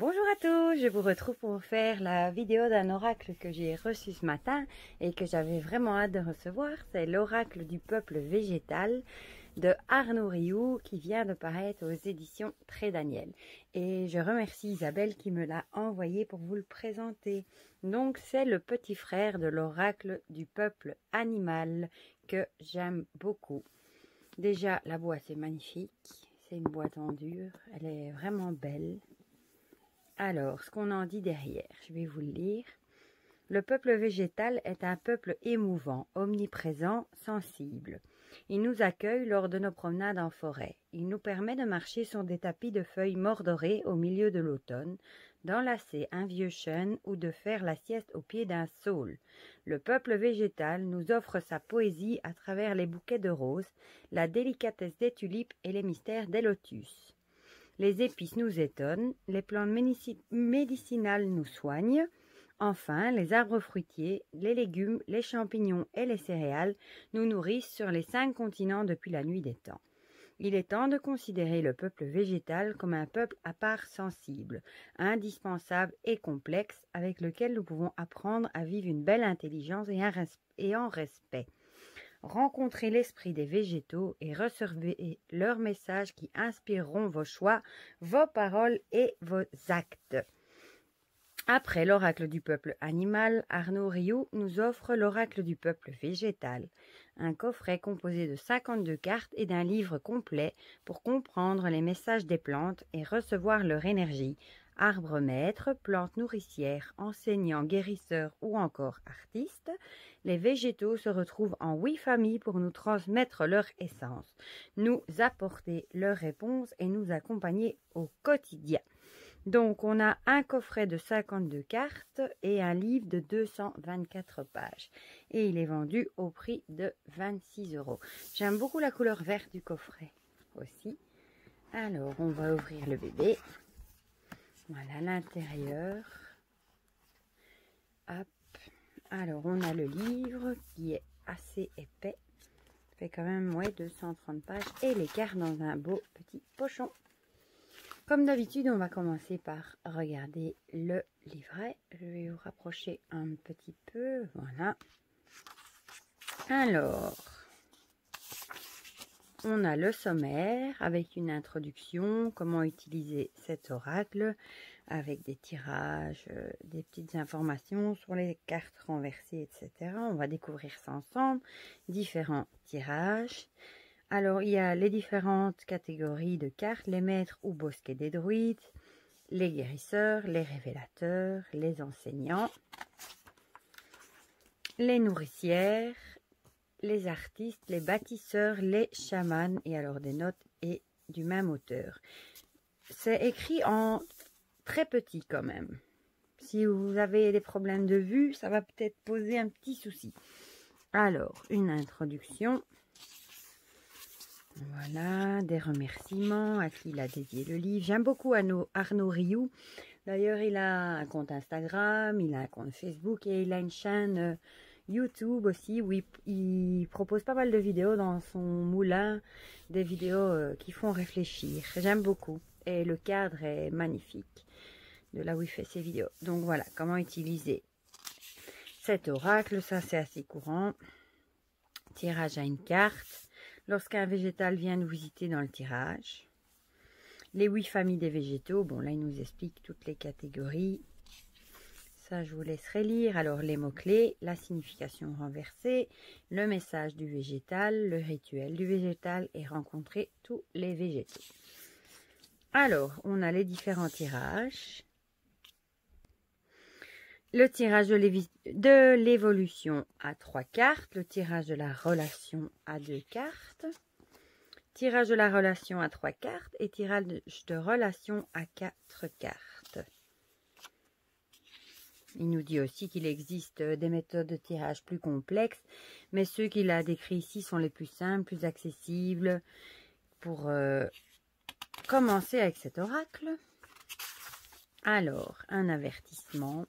Bonjour à tous, je vous retrouve pour faire la vidéo d'un oracle que j'ai reçu ce matin et que j'avais vraiment hâte de recevoir. C'est l'oracle du peuple végétal de Arnaud Rioux qui vient de paraître aux éditions Très Daniel. Et je remercie Isabelle qui me l'a envoyé pour vous le présenter. Donc c'est le petit frère de l'oracle du peuple animal que j'aime beaucoup. Déjà la boîte est magnifique, c'est une boîte en dur, elle est vraiment belle. Alors, ce qu'on en dit derrière, je vais vous le lire. Le peuple végétal est un peuple émouvant, omniprésent, sensible. Il nous accueille lors de nos promenades en forêt. Il nous permet de marcher sur des tapis de feuilles mordorées au milieu de l'automne, d'enlacer un vieux chêne ou de faire la sieste au pied d'un saule. Le peuple végétal nous offre sa poésie à travers les bouquets de roses, la délicatesse des tulipes et les mystères des lotus. Les épices nous étonnent, les plantes médicinales nous soignent. Enfin, les arbres fruitiers, les légumes, les champignons et les céréales nous nourrissent sur les 5 continents depuis la nuit des temps. Il est temps de considérer le peuple végétal comme un peuple à part sensible, indispensable et complexe, avec lequel nous pouvons apprendre à vivre une belle intelligence et en respect. Rencontrez l'esprit des végétaux et recevez leurs messages qui inspireront vos choix, vos paroles et vos actes. Après l'oracle du peuple animal, Arnaud Rioux nous offre l'oracle du peuple végétal, un coffret composé de 52 cartes et d'un livre complet pour comprendre les messages des plantes et recevoir leur énergie. Arbres maîtres, plantes nourricières, enseignants, guérisseurs ou encore artistes, les végétaux se retrouvent en 8 familles pour nous transmettre leur essence, nous apporter leurs réponses et nous accompagner au quotidien. Donc, on a un coffret de 52 cartes et un livre de 224 pages. Et il est vendu au prix de 26 €. J'aime beaucoup la couleur verte du coffret aussi. Alors, on va ouvrir le bébé. Voilà l'intérieur. Hop. Alors, on a le livre qui est assez épais. Ça fait quand même 230 pages. Et les cartes dans un beau petit pochon. Comme d'habitude, on va commencer par regarder le livret. Je vais vous rapprocher un petit peu. Voilà. Alors, on a le sommaire avec une introduction, comment utiliser cet oracle, avec des tirages, des petites informations sur les cartes renversées, etc. On va découvrir ça ensemble. Différents tirages. Alors, il y a les différentes catégories de cartes, les maîtres ou bosquets des druides, les guérisseurs, les révélateurs, les enseignants, les nourricières, les artistes, les bâtisseurs, les chamans, et alors des notes et du même auteur. C'est écrit en très petit quand même. Si vous avez des problèmes de vue, ça va peut-être poser un petit souci. Alors, une introduction. Voilà, des remerciements à qui il a dédié le livre. J'aime beaucoup Arnaud Rioux. D'ailleurs, il a un compte Instagram, il a un compte Facebook et il a une chaîne YouTube aussi où il propose pas mal de vidéos dans son moulin, des vidéos qui font réfléchir. J'aime beaucoup et le cadre est magnifique de là où il fait ses vidéos. Donc voilà, comment utiliser cet oracle, ça c'est assez courant. Tirage à une carte. Lorsqu'un végétal vient nous visiter dans le tirage. Les 8 familles des végétaux. Bon, là, il nous explique toutes les catégories. Ça, je vous laisserai lire. Alors, les mots-clés, la signification renversée, le message du végétal, le rituel du végétal et rencontrer tous les végétaux. Alors, on a les différents tirages. Le tirage de l'évolution à 3 cartes, le tirage de la relation à 2 cartes, tirage de la relation à 3 cartes et tirage de relation à 4 cartes. Il nous dit aussi qu'il existe des méthodes de tirage plus complexes, mais ceux qu'il a décrits ici sont les plus simples, plus accessibles pour commencer avec cet oracle. Alors, un avertissement.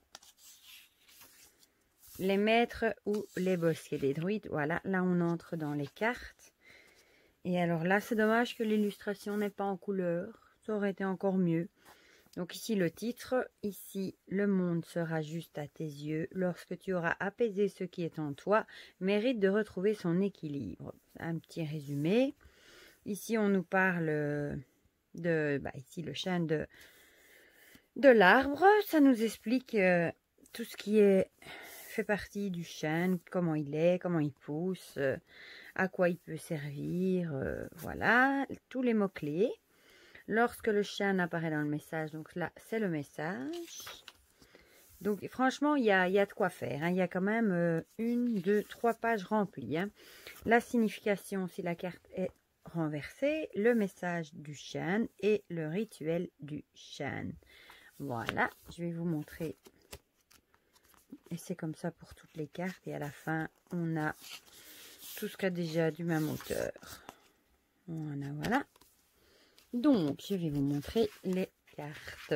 Les maîtres ou les bosquets des druides. Voilà, là on entre dans les cartes. Et alors là, c'est dommage que l'illustration n'est pas en couleur. Ça aurait été encore mieux. Donc ici le titre, ici le monde sera juste à tes yeux lorsque tu auras apaisé ce qui est en toi, mérite de retrouver son équilibre. Un petit résumé. Ici on nous parle de, ici le chêne de l'arbre, ça nous explique tout ce qui fait partie du chêne, comment il pousse, à quoi il peut servir, voilà, tous les mots-clés. Lorsque le chêne apparaît dans le message, donc là, c'est le message. Donc, franchement, il y a de quoi faire. Hein. Il y a quand même 1, 2, 3 pages remplies. Hein. La signification, si la carte est renversée, le message du chêne et le rituel du chêne. Voilà, je vais vous montrer. Et c'est comme ça pour toutes les cartes. Et à la fin, on a tout ce qu'a déjà du même auteur. Voilà, voilà. Donc, je vais vous montrer les cartes.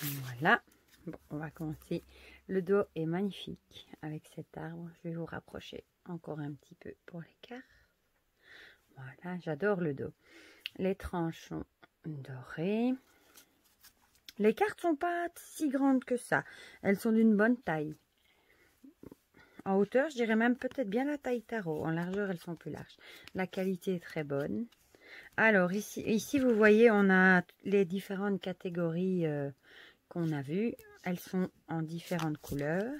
Voilà. Bon, on va commencer. Le dos est magnifique avec cet arbre. Je vais vous rapprocher encore un petit peu pour les cartes. Voilà, j'adore le dos. Les tranches sont dorées. Les cartes sont pas si grandes que ça. Elles sont d'une bonne taille. En hauteur, je dirais même peut-être bien la taille tarot. En largeur, elles sont plus larges. La qualité est très bonne. Alors, ici vous voyez, on a les différentes catégories qu'on a vues. Elles sont en différentes couleurs.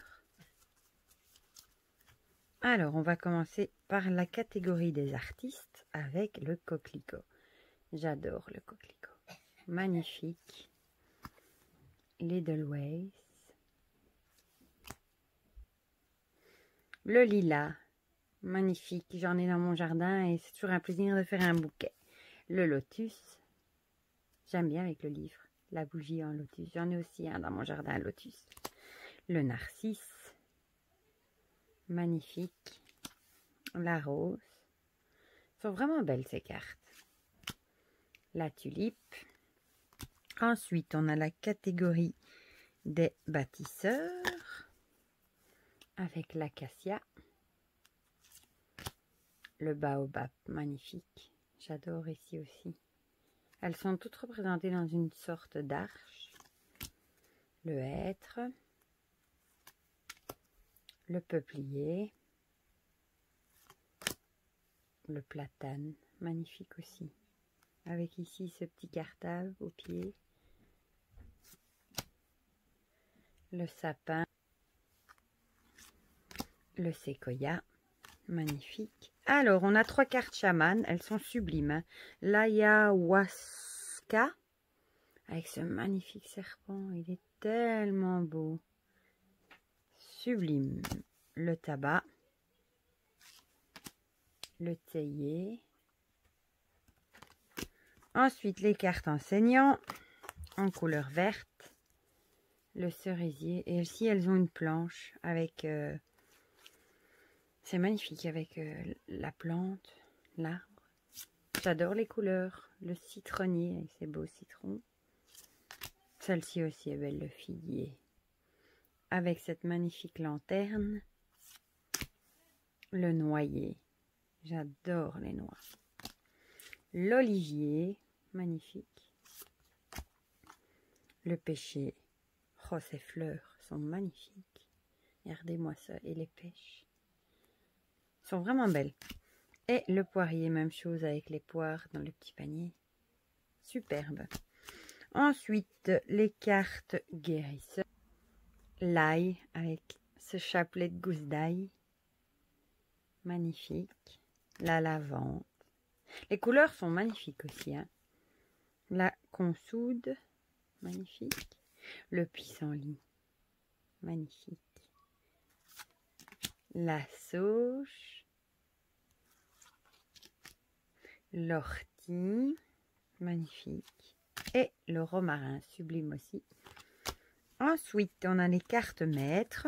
Alors, on va commencer par la catégorie des artistes avec le coquelicot. J'adore le coquelicot. Magnifique. L'Edelweiss. Le lilas, magnifique, j'en ai dans mon jardin et c'est toujours un plaisir de faire un bouquet. Le lotus, j'aime bien avec le livre, la bougie en lotus, j'en ai aussi un dans mon jardin, un lotus. Le narcisse, magnifique. La rose, sont vraiment belles ces cartes. La tulipe. Ensuite, on a la catégorie des bâtisseurs. Avec l'acacia, le baobab, magnifique. J'adore ici aussi. Elles sont toutes représentées dans une sorte d'arche. Le hêtre, le peuplier, le platane, magnifique aussi. Avec ici ce petit cartable au pied. Le sapin. Le séquoia, magnifique. Alors, on a 3 cartes chamanes, elles sont sublimes. Hein. L'ayahuasca, avec ce magnifique serpent, il est tellement beau. Sublime. Le tabac, le théier. Ensuite, les cartes enseignants, en couleur verte. Le cerisier, et ici, elles ont une planche avec... c'est magnifique avec la plante, l'arbre. J'adore les couleurs. Le citronnier avec ses beaux citrons. Celle-ci aussi est belle, le figuier. Avec cette magnifique lanterne. Le noyer. J'adore les noix. L'olivier, magnifique. Le pêcher. Oh, ces fleurs sont magnifiques. Regardez-moi ça. Et les pêches sont vraiment belles. Et le poirier, même chose avec les poires dans le petit panier. Superbe. Ensuite, les cartes guérisseurs. L'ail avec ce chapelet de gousse d'ail. Magnifique. La lavande. Les couleurs sont magnifiques aussi. Hein. La consoude. Magnifique. Le pissenlit. Magnifique. La sauge. L'ortie. Magnifique. Et le romarin, sublime aussi. Ensuite, on a les cartes maîtres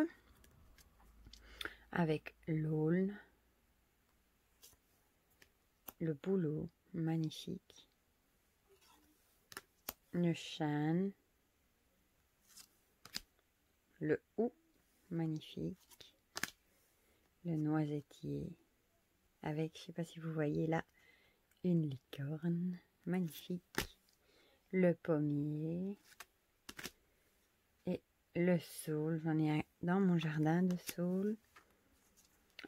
avec l'aulne, le bouleau, magnifique, le chêne, le houx, magnifique, le noisetier avec, je ne sais pas si vous voyez là, une licorne, magnifique. Le pommier. Et le saule. J'en ai un dans mon jardin de saule.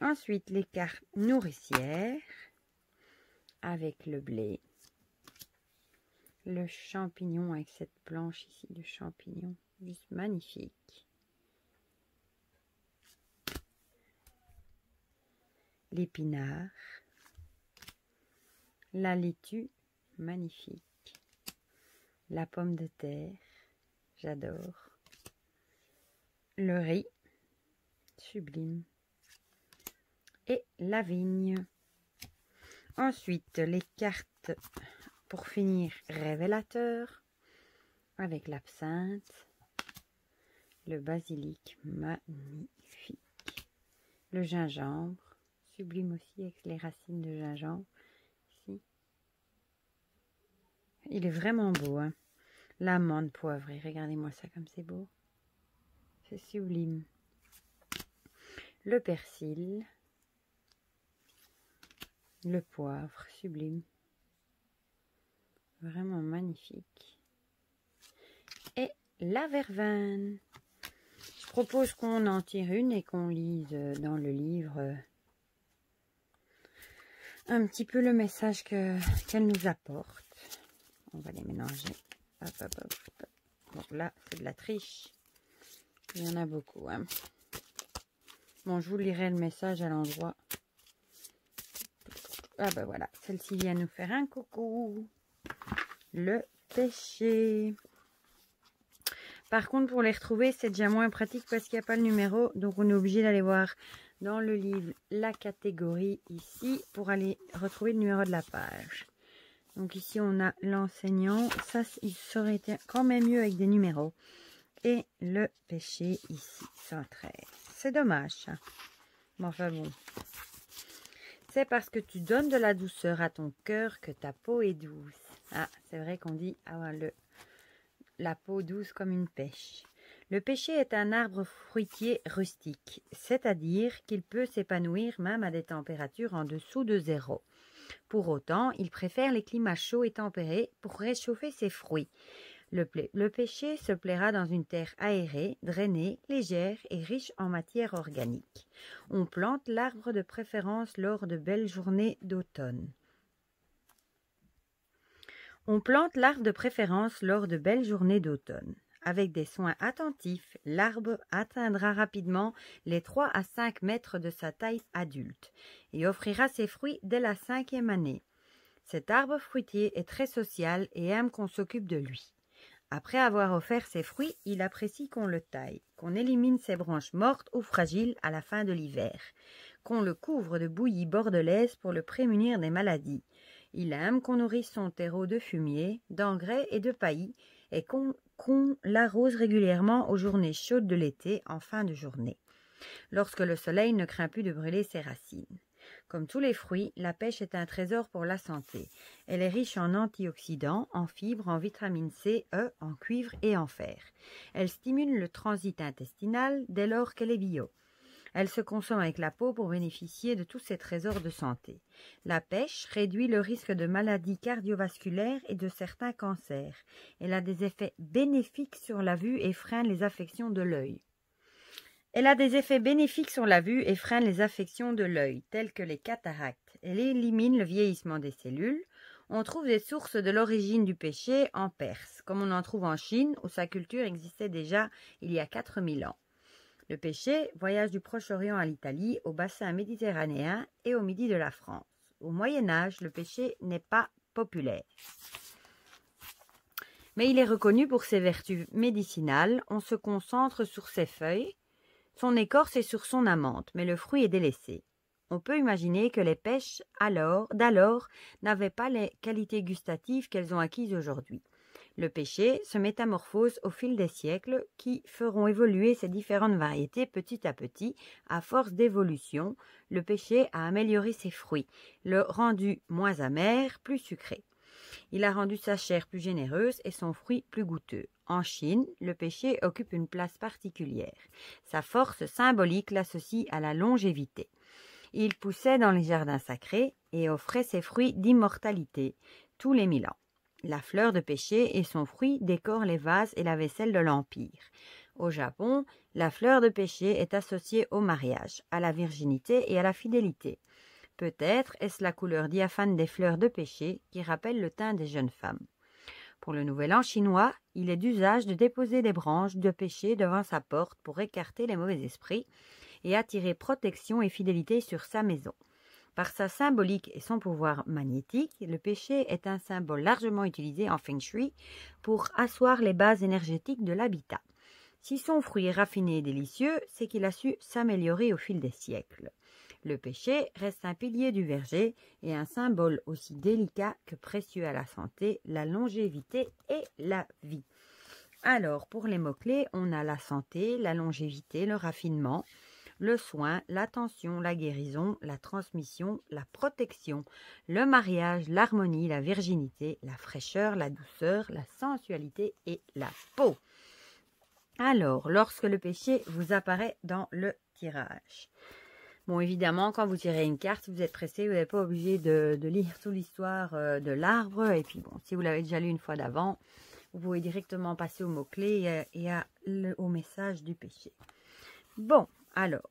Ensuite, les cartes nourricières. Avec le blé. Le champignon avec cette planche ici de champignon. Juste magnifique. L'épinard. La laitue, magnifique. La pomme de terre, j'adore. Le riz, sublime. Et la vigne. Ensuite, les cartes, pour finir, révélateurs, avec l'absinthe, le basilic, magnifique. Le gingembre, sublime aussi, avec les racines de gingembre. Il est vraiment beau, hein. L'amande poivrée, regardez-moi ça comme c'est beau. C'est sublime. Le persil. Le poivre, sublime. Vraiment magnifique. Et la verveine. Je propose qu'on en tire une et qu'on lise dans le livre un petit peu le message qu'elle nous apporte. On va les mélanger. Hop, hop, hop, hop. Bon, là, c'est de la triche. Il y en a beaucoup. Hein. Bon, je vous lirai le message à l'endroit. Ah ben voilà, celle-ci vient nous faire un coucou. Le péché. Par contre, pour les retrouver, c'est déjà moins pratique parce qu'il n'y a pas le numéro. Donc, on est obligé d'aller voir dans le livre la catégorie ici pour aller retrouver le numéro de la page. Donc ici, on a l'enseignant. Ça, il serait été quand même mieux avec des numéros. Et le péché ici, 113. C'est dommage, ça. Mais enfin bon. C'est parce que tu donnes de la douceur à ton cœur que ta peau est douce. Ah, c'est vrai qu'on dit la peau douce comme une pêche. Le pêcher est un arbre fruitier rustique, c'est-à-dire qu'il peut s'épanouir même à des températures en dessous de 0. Pour autant, il préfère les climats chauds et tempérés pour réchauffer ses fruits. Le pêcher se plaira dans une terre aérée, drainée, légère et riche en matière organique. On plante l'arbre de préférence lors de belles journées d'automne. Avec des soins attentifs, l'arbre atteindra rapidement les 3 à 5 mètres de sa taille adulte et offrira ses fruits dès la 5e année. Cet arbre fruitier est très social et aime qu'on s'occupe de lui. Après avoir offert ses fruits, il apprécie qu'on le taille, qu'on élimine ses branches mortes ou fragiles à la fin de l'hiver, qu'on le couvre de bouillie bordelaise pour le prémunir des maladies. Il aime qu'on nourrisse son terreau de fumier, d'engrais et de paillis et qu'on l'arrose régulièrement aux journées chaudes de l'été en fin de journée, lorsque le soleil ne craint plus de brûler ses racines. Comme tous les fruits, la pêche est un trésor pour la santé. Elle est riche en antioxydants, en fibres, en vitamine C, E, en cuivre et en fer. Elle stimule le transit intestinal dès lors qu'elle est bio. Elle se consomme avec la peau pour bénéficier de tous ces trésors de santé. La pêche réduit le risque de maladies cardiovasculaires et de certains cancers. Elle a des effets bénéfiques sur la vue et freine les affections de l'œil. Telles que les cataractes. Elle élimine le vieillissement des cellules. On trouve des sources de l'origine du pêcher en Perse, comme on en trouve en Chine, où sa culture existait déjà il y a 4000 ans. Le pêcher voyage du Proche-Orient à l'Italie, au bassin méditerranéen et au midi de la France. Au Moyen-Âge, le pêcher n'est pas populaire. Mais il est reconnu pour ses vertus médicinales. On se concentre sur ses feuilles, son écorce et sur son amande, mais le fruit est délaissé. On peut imaginer que les pêches d'alors n'avaient pas les qualités gustatives qu'elles ont acquises aujourd'hui. Le pêcher se métamorphose au fil des siècles qui feront évoluer ces différentes variétés petit à petit. À force d'évolution, le pêcher a amélioré ses fruits, le rendu moins amer, plus sucré. Il a rendu sa chair plus généreuse et son fruit plus goûteux. En Chine, le pêcher occupe une place particulière. Sa force symbolique l'associe à la longévité. Il poussait dans les jardins sacrés et offrait ses fruits d'immortalité tous les 1000 ans. La fleur de péché et son fruit décorent les vases et la vaisselle de l'Empire. Au Japon, la fleur de péché est associée au mariage, à la virginité et à la fidélité. Peut-être est-ce la couleur diaphane des fleurs de péché qui rappelle le teint des jeunes femmes. Pour le Nouvel An chinois, il est d'usage de déposer des branches de péché devant sa porte pour écarter les mauvais esprits et attirer protection et fidélité sur sa maison. Par sa symbolique et son pouvoir magnétique, le péché est un symbole largement utilisé en Feng Shui pour asseoir les bases énergétiques de l'habitat. Si son fruit est raffiné et délicieux, c'est qu'il a su s'améliorer au fil des siècles. Le péché reste un pilier du verger et un symbole aussi délicat que précieux à la santé, la longévité et la vie. Alors, pour les mots-clés, on a la santé, la longévité, le raffinement, le soin, l'attention, la guérison, la transmission, la protection, le mariage, l'harmonie, la virginité, la fraîcheur, la douceur, la sensualité et la peau. Alors, lorsque le péché vous apparaît dans le tirage. Bon, évidemment, quand vous tirez une carte, si vous êtes pressé, vous n'êtes pas obligé de lire toute l'histoire de l'arbre. Et puis bon, si vous l'avez déjà lu une fois d'avant, vous pouvez directement passer aux mots-clés et au message du péché. Bon, alors,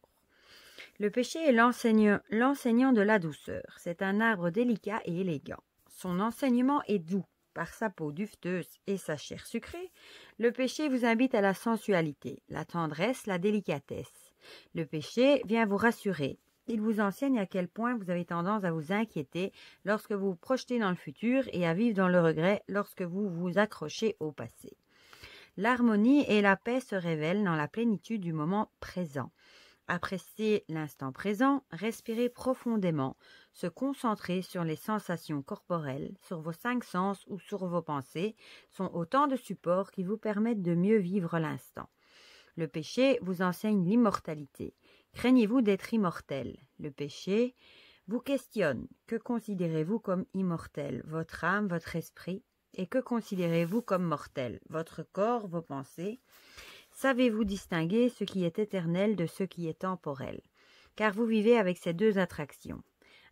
le péché est l'enseignant de la douceur. C'est un arbre délicat et élégant. Son enseignement est doux. Par sa peau duveteuse et sa chair sucrée, le péché vous invite à la sensualité, la tendresse, la délicatesse. Le péché vient vous rassurer. Il vous enseigne à quel point vous avez tendance à vous inquiéter lorsque vous vous projetez dans le futur et à vivre dans le regret lorsque vous vous accrochez au passé. L'harmonie et la paix se révèlent dans la plénitude du moment présent. Appréciez l'instant présent, respirez profondément, se concentrer sur les sensations corporelles, sur vos 5 sens ou sur vos pensées sont autant de supports qui vous permettent de mieux vivre l'instant. Le péché vous enseigne l'immortalité. Craignez-vous d'être immortel? Le péché vous questionne. Que considérez-vous comme immortel? Votre âme, votre esprit? Et que considérez-vous comme mortel? Votre corps, vos pensées? Savez-vous distinguer ce qui est éternel de ce qui est temporel? Car vous vivez avec ces deux attractions.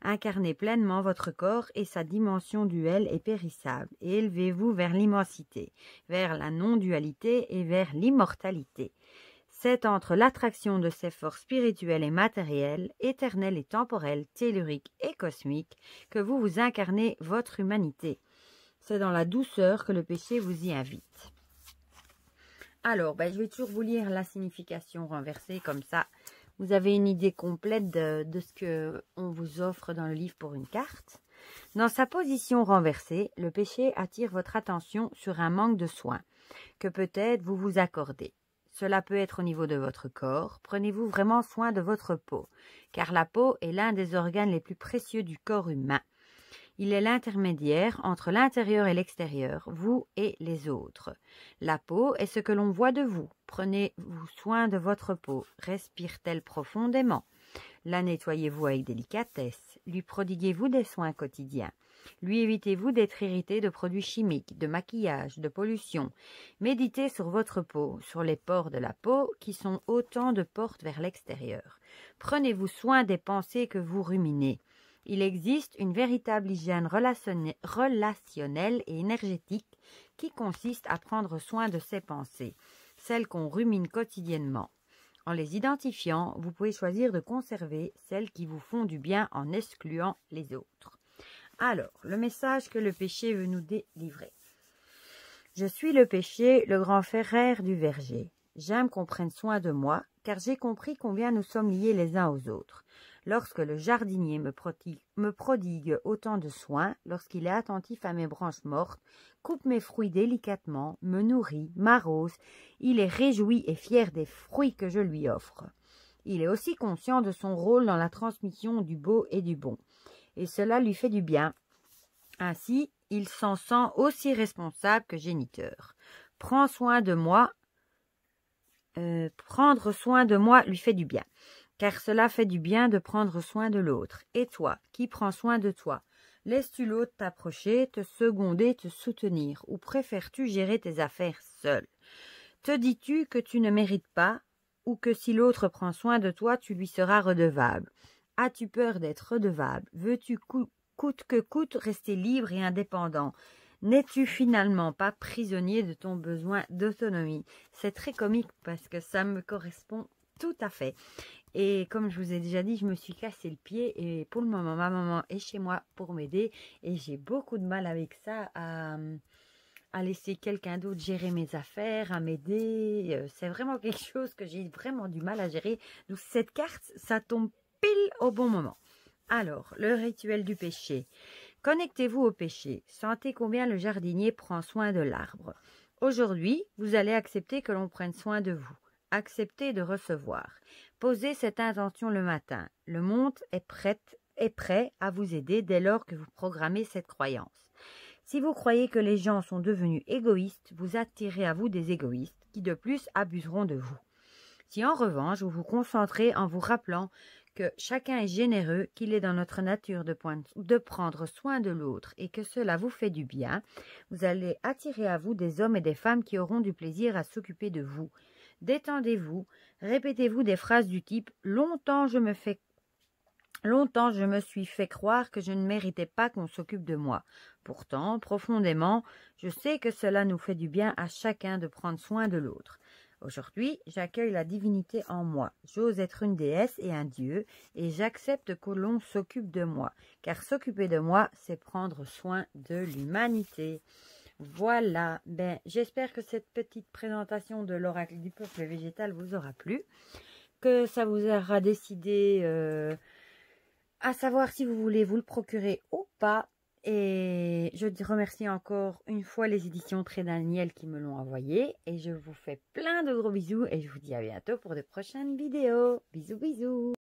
Incarnez pleinement votre corps et sa dimension duelle et périssable, et élevez-vous vers l'immensité, vers la non-dualité et vers l'immortalité. C'est entre l'attraction de ces forces spirituelles et matérielles, éternelles et temporelles, telluriques et cosmiques, que vous incarnez votre humanité. C'est dans la douceur que le péché vous y invite. Alors, je vais toujours vous lire la signification renversée, comme ça, vous avez une idée complète de ce qu'on vous offre dans le livre pour une carte. Dans sa position renversée, le péché attire votre attention sur un manque de soin que peut-être vous vous accordez. Cela peut être au niveau de votre corps. Prenez-vous vraiment soin de votre peau, car la peau est l'un des organes les plus précieux du corps humain. Il est l'intermédiaire entre l'intérieur et l'extérieur, vous et les autres. La peau est ce que l'on voit de vous. Prenez-vous soin de votre peau. Respire-t-elle profondément? La nettoyez-vous avec délicatesse? Lui prodiguez-vous des soins quotidiens? Lui évitez-vous d'être irrité de produits chimiques, de maquillage, de pollution? Méditez sur votre peau, sur les pores de la peau qui sont autant de portes vers l'extérieur. Prenez-vous soin des pensées que vous ruminez. Il existe une véritable hygiène relationnelle et énergétique qui consiste à prendre soin de ses pensées, celles qu'on rumine quotidiennement. En les identifiant, vous pouvez choisir de conserver celles qui vous font du bien en excluant les autres. Alors, le message que le péché veut nous délivrer. Je suis le péché, le grand frère du verger. J'aime qu'on prenne soin de moi, car j'ai compris combien nous sommes liés les uns aux autres. Lorsque le jardinier me prodigue autant de soins, lorsqu'il est attentif à mes branches mortes, coupe mes fruits délicatement, me nourrit, m'arrose, il est réjoui et fier des fruits que je lui offre. Il est aussi conscient de son rôle dans la transmission du beau et du bon, et cela lui fait du bien. Ainsi, il s'en sent aussi responsable que géniteur. Prendre soin de moi lui fait du bien. Car cela fait du bien de prendre soin de l'autre. Et toi, qui prends soin de toi? Laisses-tu l'autre t'approcher, te seconder, te soutenir, ou préfères-tu gérer tes affaires seul? Te dis-tu que tu ne mérites pas, ou que si l'autre prend soin de toi, tu lui seras redevable? As-tu peur d'être redevable? Veux-tu coûte que coûte rester libre et indépendant? N'es-tu finalement pas prisonnier de ton besoin d'autonomie? C'est très comique parce que ça me correspond tout à fait. Et comme je vous ai déjà dit, je me suis cassé le pied et pour le moment, ma maman est chez moi pour m'aider et j'ai beaucoup de mal avec ça à laisser quelqu'un d'autre gérer mes affaires, à m'aider. C'est vraiment quelque chose que j'ai vraiment du mal à gérer. Donc cette carte, ça tombe pile au bon moment. Alors, le rituel du péché. Connectez-vous au péché. Sentez combien le jardinier prend soin de l'arbre. Aujourd'hui, vous allez accepter que l'on prenne soin de vous. Acceptez de recevoir. Posez cette intention le matin. Le monde est prêt à vous aider dès lors que vous programmez cette croyance. Si vous croyez que les gens sont devenus égoïstes, vous attirez à vous des égoïstes qui de plus abuseront de vous. Si en revanche vous vous concentrez en vous rappelant que chacun est généreux, qu'il est dans notre nature de prendre soin de l'autre et que cela vous fait du bien, vous allez attirer à vous des hommes et des femmes qui auront du plaisir à s'occuper de vous. Détendez-vous, répétez-vous des phrases du type « Longtemps je me suis fait croire que je ne méritais pas qu'on s'occupe de moi. Pourtant, profondément, je sais que cela nous fait du bien à chacun de prendre soin de l'autre. Aujourd'hui, j'accueille la divinité en moi. J'ose être une déesse et un dieu, et j'accepte que l'on s'occupe de moi. Car s'occuper de moi, c'est prendre soin de l'humanité. » Voilà, j'espère que cette petite présentation de l'oracle du peuple végétal vous aura plu, que ça vous aura décidé à savoir si vous voulez vous le procurer ou pas. Et je remercie encore une fois les éditions Très Daniel qui me l'ont envoyé. Et je vous fais plein de gros bisous et je vous dis à bientôt pour de prochaines vidéos. Bisous bisous.